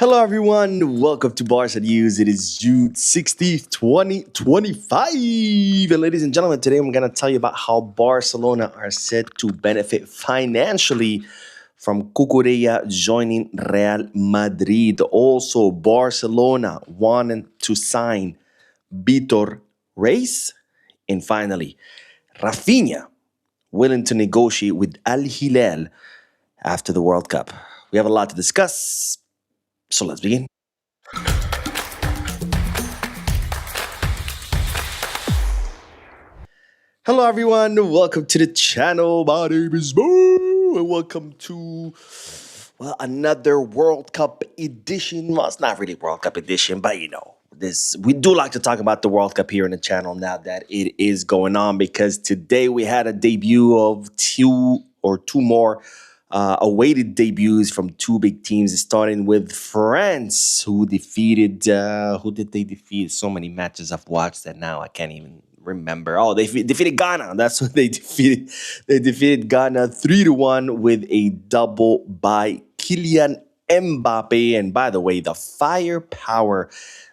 Hello, everyone. Welcome to Barca News. It is June 16th, 2025. And ladies and gentlemen, today I'm going to tell you about how Barcelona are set to benefit financially from Cucurella joining Real Madrid. Also, Barcelona wanting to sign Vitor Reis. And finally, Raphinha willing to negotiate with Al-Hilal after the World Cup. We have a lot to discuss, so let's begin. Hello, everyone. Welcome to the channel. My name is Mo, and welcome to another World Cup edition. Well, it's not really World Cup edition, but this we do like to talk about the World Cup here on the channel now that it is going on because today we had a debut of two more awaited debuts from two big teams, starting with France, who defeated. Who did they defeat? So many matches I've watched that now I can't even remember. Oh, they defeated Ghana. That's what they defeated. They defeated Ghana 3-1 with a double by Kylian Mbappe. And by the way, the firepower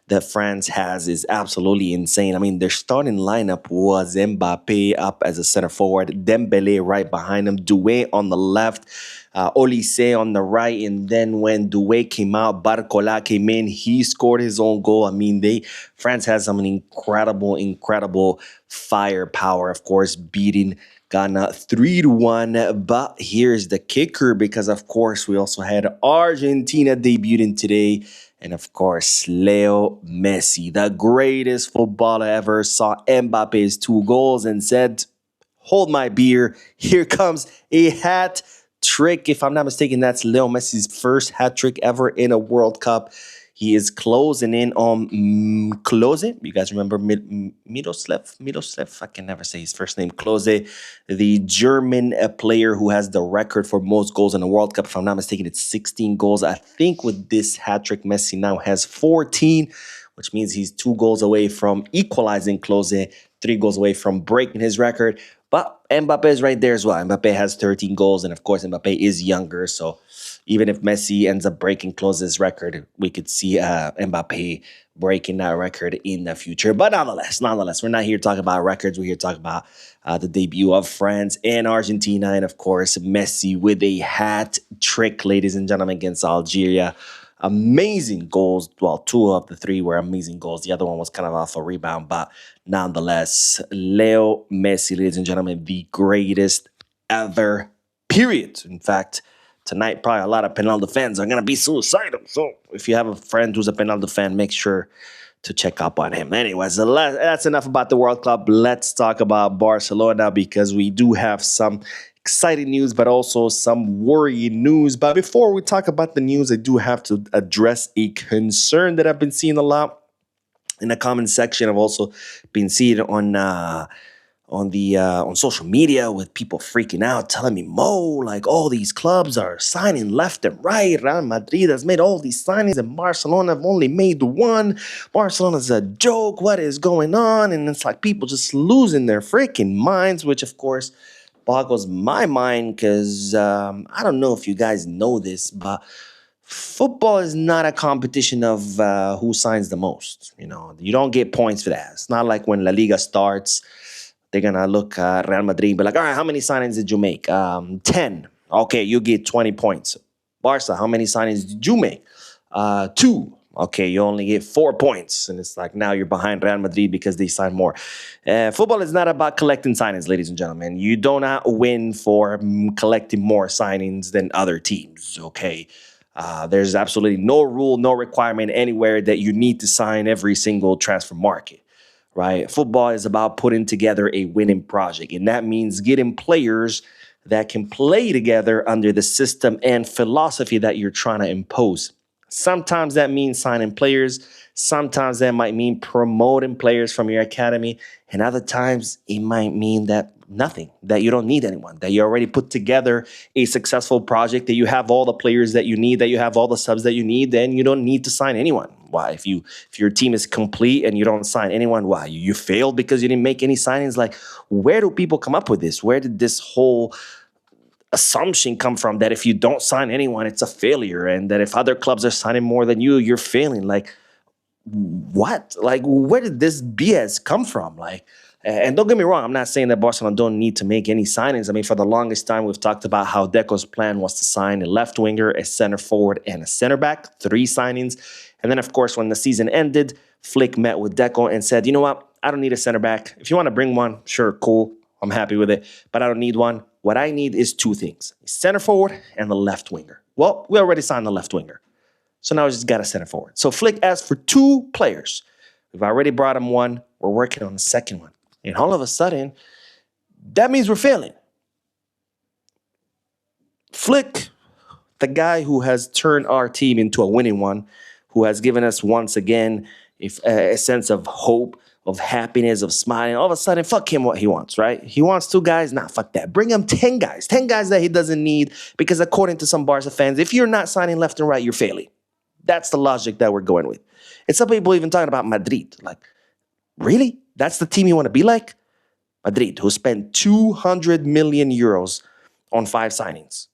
that France has is absolutely insane. I mean, their starting lineup was Mbappe up as a center forward, Dembele right behind him, Doué on the left, Olise on the right, and then when Doué came out, Barcola came in. He scored his own goal. I mean, France has some incredible firepower. Of course, beating Ghana 3-1. But here's the kicker, because of course we also had Argentina debuting today. And of course, Leo Messi, the greatest footballer ever, saw Mbappe's 2 goals and said, hold my beer. Here comes a hat trick. If I'm not mistaken, that's Leo Messi's first hat trick ever in a World Cup. He is closing in on Klose. You guys remember Miroslav? I can never say his first name. Klose, the German player who has the record for most goals in a World Cup. If I'm not mistaken, it's 16 goals. I think with this hat trick, Messi now has 14, which means he's 2 goals away from equalizing Klose, 3 goals away from breaking his record. But Mbappe is right there as well. Mbappe has 13 goals, and of course, Mbappe is younger, so even if Messi ends up breaking Klose's record, we could see Mbappe breaking that record in the future. But nonetheless, we're not here to talk about records. We're here to talk about the debut of France and Argentina, and of course, Messi with a hat trick, ladies and gentlemen, against Algeria. Amazing goals. Well, 2 of the 3 were amazing goals. The other one was kind of off a rebound, but nonetheless, Leo Messi, ladies and gentlemen, the greatest ever, period. In fact, tonight, probably a lot of Penalty fans are going to be suicidal. So if you have a friend who's a Penalty fan, make sure to check up on him. Anyways, that's enough about the World Cup. Let's talk about Barcelona, because we do have some exciting news, but also some worrying news. But before we talk about the news, I do have to address a concern that I've been seeing a lot in the comment section. I've also been seeing on social media with people freaking out, telling me, Mo, like all these clubs are signing left and right. Real Madrid has made all these signings and Barcelona have only made 1. Barcelona's a joke. What is going on? And it's like people just losing their freaking minds, which of course boggles my mind, because I don't know if you guys know this, but football is not a competition of who signs the most. You don't get points for that. It's not like when La Liga starts, they're going to look at Real Madrid and be like, all right, how many signings did you make? 10. Okay, you get 20 points. Barca, how many signings did you make? 2. Okay, you only get 4 points. And it's like now you're behind Real Madrid because they signed more. Football is not about collecting signings, ladies and gentlemen. You do not win for collecting more signings than other teams, okay? There's absolutely no rule, no requirement anywhere that you need to sign every single transfer market. Right? Football is about putting together a winning project, and that means getting players that can play together under the system and philosophy that you're trying to impose. Sometimes that means signing players. Sometimes that might mean promoting players from your academy. And other times it might mean that nothing, that you don't need anyone, that you already put together a successful project, that you have all the players that you need, that you have all the subs that you need, then you don't need to sign anyone. Why? If your team is complete and you don't sign anyone, why? You failed because you didn't make any signings? Like, where do people come up with this? Where did this whole assumption come from that if you don't sign anyone, it's a failure, and that if other clubs are signing more than you, you're failing. Like, what? Like, where did this BS come from? Like, and don't get me wrong, I'm not saying that Barcelona don't need to make any signings. I mean, for the longest time, we've talked about how Deco's plan was to sign a left winger, a center forward, and a center back, 3 signings. And then, of course, when the season ended, Flick met with Deco and said, you know what? I don't need a center back. If you want to bring one, sure, cool. I'm happy with it, but I don't need one. What I need is 2 things, a center forward and the left winger. Well, we already signed the left winger. So now we just got a center forward. So Flick asked for 2 players. We've already brought him one. We're working on the second one. And all of a sudden, that means we're failing. Flick, the guy who has turned our team into a winning one, who has given us once again a sense of hope, of happiness, of smiling. All of a sudden, fuck him what he wants, right? He wants 2 guys. Nah, fuck that. Bring him 10 guys. 10 guys that he doesn't need because according to some Barca fans, if you're not signing left and right, you're failing. That's the logic that we're going with. And some people even talking about Madrid. Like, really? That's the team you want to be like? Madrid, who spent 200 million euros on 5 signings.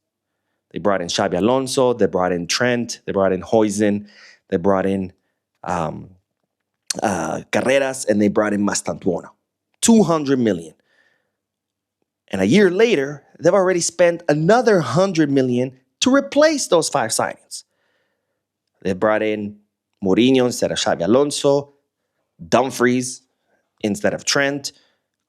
They brought in Xabi Alonso, they brought in Trent, they brought in Huijsen, they brought in Carreras, and they brought in Mastantuono. 200 million. And a year later, they've already spent another 100 million to replace those 5 signings. They brought in Mourinho instead of Xabi Alonso, Dumfries instead of Trent,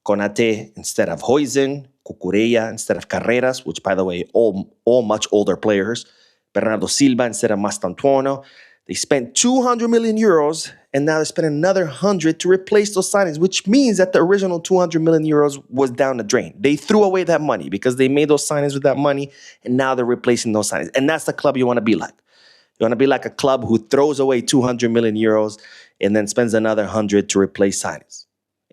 Konate instead of Huijsen, Cucurella instead of Carreras, which, by the way, all much older players, Bernardo Silva instead of Mastantuono. They spent 200 million euros, and now they spent another 100 to replace those signings, which means that the original 200 million euros was down the drain. They threw away that money because they made those signings with that money, and now they're replacing those signings. And that's the club you want to be like. You want to be like a club who throws away 200 million euros and then spends another 100 to replace signings.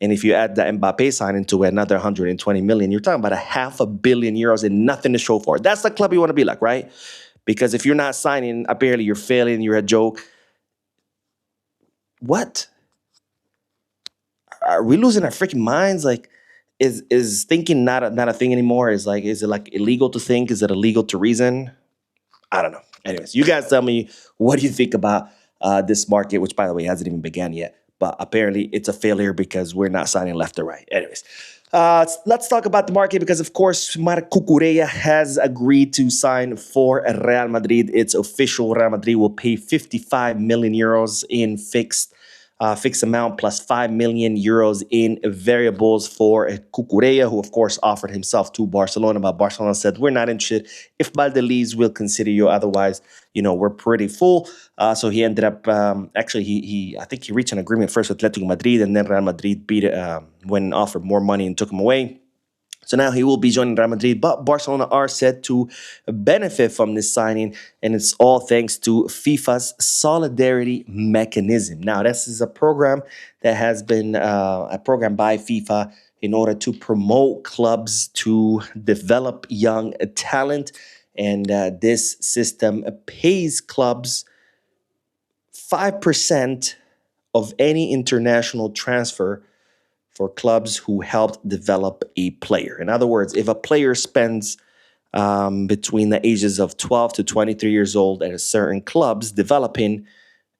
And if you add the Mbappe signing to another 120 million, you're talking about a €500 million and nothing to show for it. That's the club you want to be like, right? Because if you're not signing, apparently you're failing, you're a joke. What? Are we losing our freaking minds? Like, is thinking not a thing anymore? Is it like illegal to think? Is it illegal to reason? I don't know. Anyways, you guys tell me, what do you think about this market, which, by the way, hasn't even begun yet. But apparently it's a failure because we're not signing left or right. Anyways, let's talk about the market because, of course, Cucurella has agreed to sign for Real Madrid. It's official. Real Madrid will pay 55 million euros in fixed amount plus 5 million euros in variables for Cucurella, who, of course, offered himself to Barcelona. But Barcelona said, we're not interested. If Balde leaves, we'll consider you. Otherwise, we're pretty full. So he ended up, I think he reached an agreement first with Atletico Madrid, and then Real Madrid went and offered more money and took him away. So now he will be joining Real Madrid, but Barcelona are set to benefit from this signing, and it's all thanks to FIFA's solidarity mechanism. Now, this is a program that has been a program by FIFA in order to promote clubs to develop young talent, and this system pays clubs 5% of any international transfer for clubs who helped develop a player. In other words, if a player spends between the ages of 12 to 23 years old at a certain clubs developing,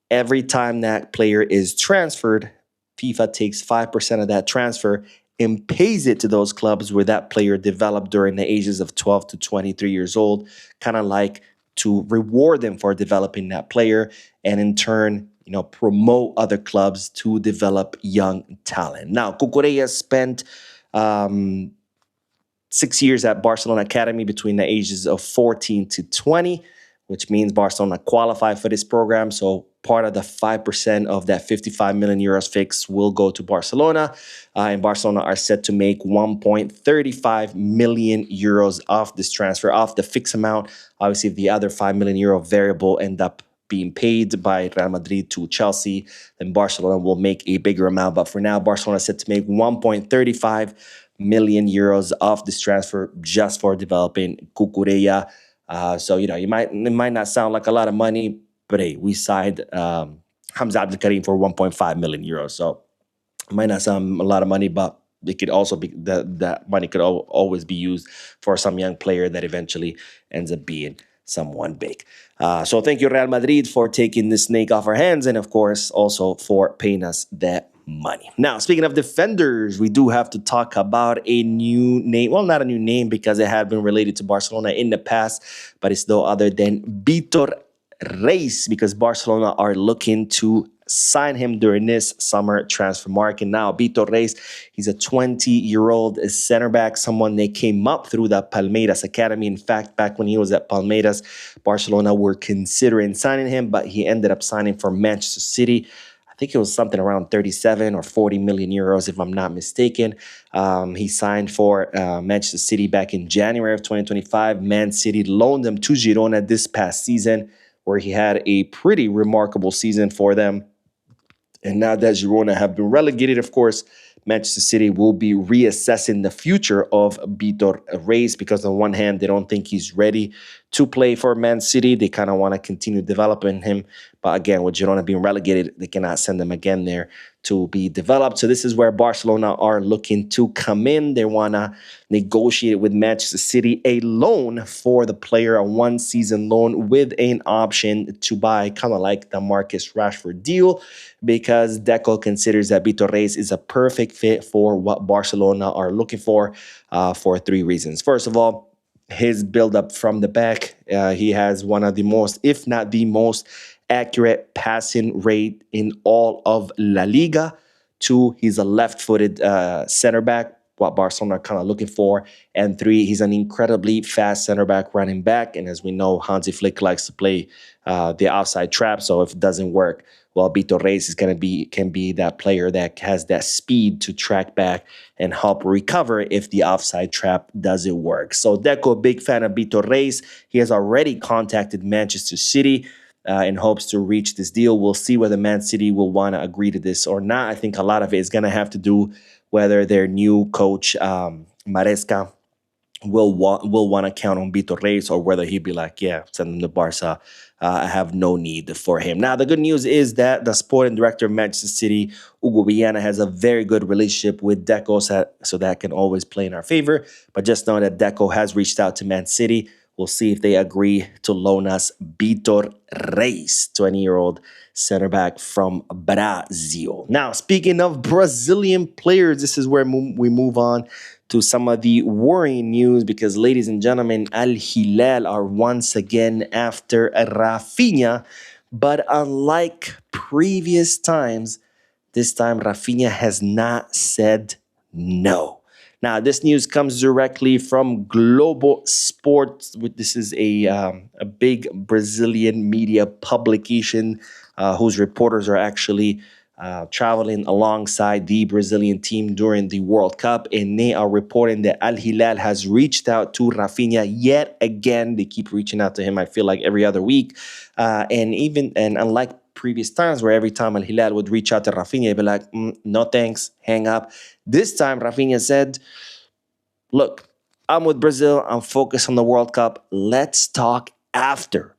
every time that player is transferred, FIFA takes 5% of that transfer and pays it to those clubs where that player developed during the ages of 12 to 23 years old, kind of like to reward them for developing that player, and in turn, promote other clubs to develop young talent. Now, Cucurella spent 6 years at Barcelona Academy between the ages of 14 to 20, which means Barcelona qualified for this program. So part of the 5% of that 55 million euros fix will go to Barcelona. And Barcelona are set to make 1.35 million euros off this transfer, off the fixed amount. Obviously, the other 5 million euro variable end up being paid by Real Madrid to Chelsea, then Barcelona will make a bigger amount. But for now, Barcelona is set to make 1.35 million euros off this transfer just for developing Cucurella. So, it might not sound like a lot of money, but hey, we signed Hamza Abdelkarim for 1.5 million euros. So it might not sound a lot of money, but it could also be that money could always be used for some young player that eventually ends up being someone big. So thank you, Real Madrid, for taking the snake off our hands, and of course also for paying us that money. Now, speaking of defenders, we do have to talk about a new name. Well, not a new name because it had been related to Barcelona in the past, but it's no other than Vitor Reis, because Barcelona are looking to sign him during this summer transfer market. Now, Vitor Reis, he's a 20-year-old center back, someone they came up through the Palmeiras academy. In fact, back when he was at Palmeiras, Barcelona were considering signing him, but he ended up signing for Manchester City. I think it was something around 37 or 40 million euros, if I'm not mistaken. He signed for Manchester City back in January of 2025. Man City loaned him to Girona this past season, where he had a pretty remarkable season for them. And now that Girona have been relegated, of course, Manchester City will be reassessing the future of Vitor Reis, because on one hand, they don't think he's ready to play for Man City. They kind of want to continue developing him. But again, with Girona being relegated, they cannot send him again there to be developed. So this is where Barcelona are looking to come in. They want to negotiate with Manchester City a loan for the player, a one-season loan with an option to buy, kind of like the Marcus Rashford deal, because Deco considers that Vitor Reis is a perfect fit for what Barcelona are looking for 3 reasons. First of all, his build-up from the back. He has one of the most, if not the most, accurate passing rate in all of La Liga. 2, he's a left-footed center back, what Barcelona are kind of looking for. And 3, he's an incredibly fast center back running back. And as we know, Hansi Flick likes to play the outside trap. So if it doesn't work, well, Vitor Reis is can be that player that has that speed to track back and help recover if the offside trap doesn't work. So Deco, big fan of Vitor Reis. He has already contacted Manchester City in hopes to reach this deal. We'll see whether Man City will want to agree to this or not. I think a lot of it is going to have to do whether their new coach, Maresca, will want to count on Vitor Reis, or whether he'd be like, yeah, send him to Barca. I have no need for him. Now, the good news is that the sporting director of Manchester City, Hugo Viana, has a very good relationship with Deco, so that can always play in our favor. But just know that Deco has reached out to Man City. We'll see if they agree to loan us Vitor Reis, 20-year-old center back from Brazil. Now, speaking of Brazilian players, this is where we move on to some of the worrying news, because, ladies and gentlemen, Al-Hilal are once again after Raphinha. But unlike previous times, this time Raphinha has not said no. Now, this news comes directly from Global Sports. This is a big Brazilian media publication whose reporters are actually traveling alongside the Brazilian team during the World Cup, and they are reporting that Al-Hilal has reached out to Raphinha yet again. They keep reaching out to him, I feel like, every other week. And unlike previous times where every time Al-Hilal would reach out to Raphinha, he'd be like, no thanks, hang up. This time, Raphinha said, look, I'm with Brazil. I'm focused on the World Cup. Let's talk after.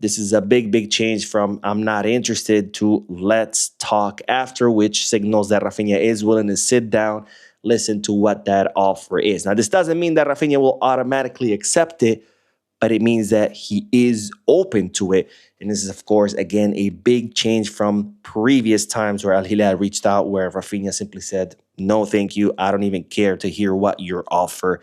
This is a big, big change from I'm not interested to let's talk after, which signals that Raphinha is willing to sit down, listen to what that offer is. Now, this doesn't mean that Raphinha will automatically accept it, but it means that he is open to it. And this is, of course, again, a big change from previous times where Al-Hilal reached out, where Raphinha simply said, no, thank you. I don't even care to hear what your offer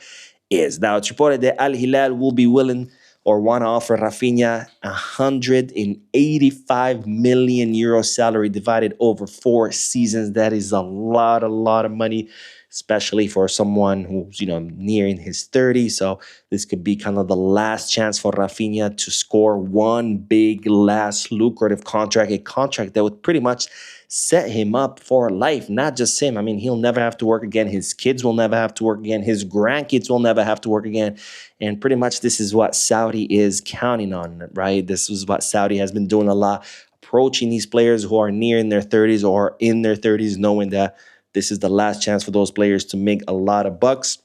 is. Now, it's reported that Al-Hilal will be willing or want to offer Raphinha 185 million euro salary divided over 4 seasons. That is a lot of money, especially for someone who's, nearing his 30s. So this could be kind of the last chance for Raphinha to score one big, last lucrative contract, a contract that would pretty much set him up for life. Not just him. I mean, he'll never have to work again. His kids will never have to work again. His grandkids will never have to work again. And pretty much this is what Saudi is counting on, right? This is what Saudi has been doing a lot, approaching these players who are nearing their 30s or in their 30s, knowing that this is the last chance for those players to make a lot of bucks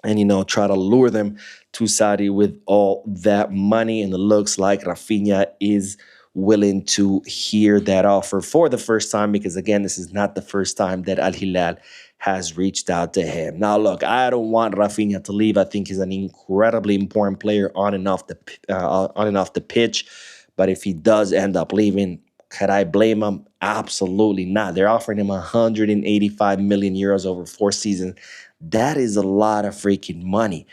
and, try to lure them to Saudi with all that money. And it looks like Raphinha is willing to hear that offer for the first time, because again, this is not the first time that Al-Hilal has reached out to him. Now, look, I don't want Raphinha to leave. I think he's an incredibly important player on and off the pitch. But if he does end up leaving, could I blame him? Absolutely not. They're offering him 185 million euros over 4 seasons. That is a lot of freaking money.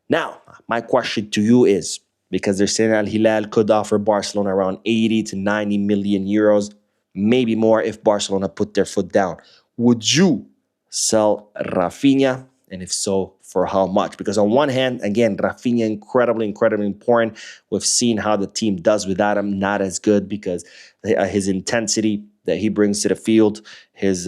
Now, my question to you is, because they're saying Al Hilal could offer Barcelona around 80 to 90 million euros, maybe more if Barcelona put their foot down. Would you sell Raphinha? And if so, for how much? Because on one hand, again, Raphinha, incredibly important. We've seen how the team does without him, not as good, because his intensity that he brings to the field, his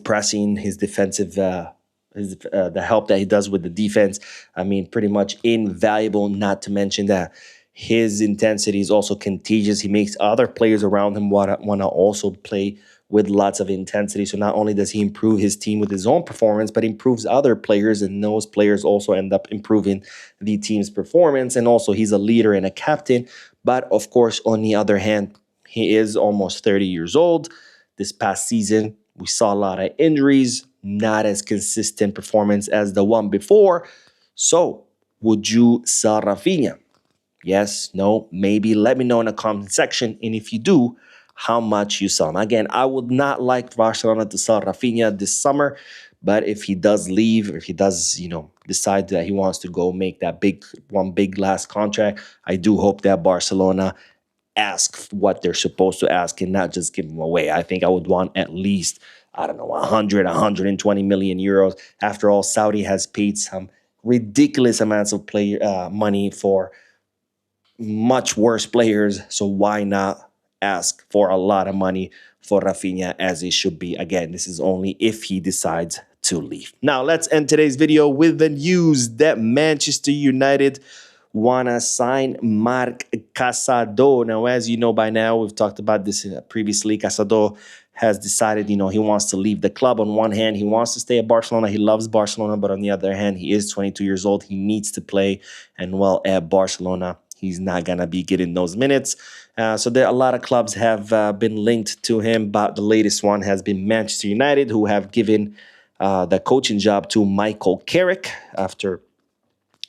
pressing, his defensive, the help that he does with the defense. I mean, pretty much invaluable. Not to mention that his intensity is also contagious. He makes other players around him want to also play with lots of intensity. So not only does he improve his team with his own performance, but improves other players, and those players also end up improving the team's performance. And also, he's a leader and a captain. But of course, on the other hand, he is almost 30 years old. This past season, we saw a lot of injuries, not as consistent performance as the one before. So, would you sell Raphinha? Yes, no, maybe. Let me know in the comment section. And if you do, how much you sell him. Again, I would not like Barcelona to sell Raphinha this summer. But if he does leave, or if he does, decide that he wants to go make that big last contract, I do hope that Barcelona ask what they're supposed to ask and not just give them away. I think I would want at least, I don't know, 120 million euros. After all, Saudi has paid some ridiculous amounts of money for much worse players. So why not ask for a lot of money for Raphinha, as it should be? Again, this is only if he decides to leave. Now, let's end today's video with the news that Manchester United want to sign Marc Casado. Now, as you know by now, we've talked about this previously. Casado has decided, he wants to leave the club. On one hand, he wants to stay at Barcelona. He loves Barcelona. But on the other hand, he is 22 years old. He needs to play. And well, at Barcelona, he's not going to be getting those minutes. So there a lot of clubs have been linked to him, but the latest one has been Manchester United, who have given the coaching job to Michael Carrick after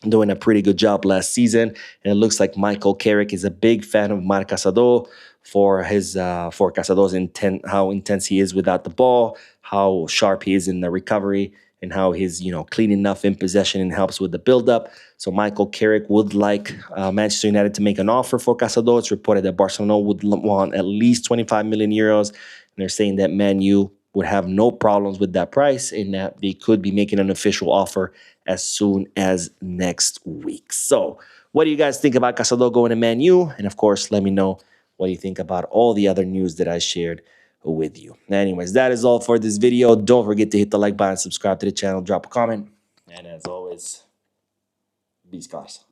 doing a pretty good job last season. And it looks like Michael Carrick is a big fan of Marc Casado for Casado's intent, how intense he is without the ball, how sharp he is in the recovery, and how he's clean enough in possession and helps with the build-up. So Michael Carrick would like Manchester United to make an offer for Casado. It's reported that Barcelona would want at least 25 million euros. And they're saying that ManU would have no problems with that price, and that they could be making an official offer as soon as next week. So what do you guys think about Casado going to ManU? And of course, let me know what you think about all the other news that I shared with you. Anyways, that is all for this video. Don't forget to hit the like button, subscribe to the channel, drop a comment, and as always, be scarce.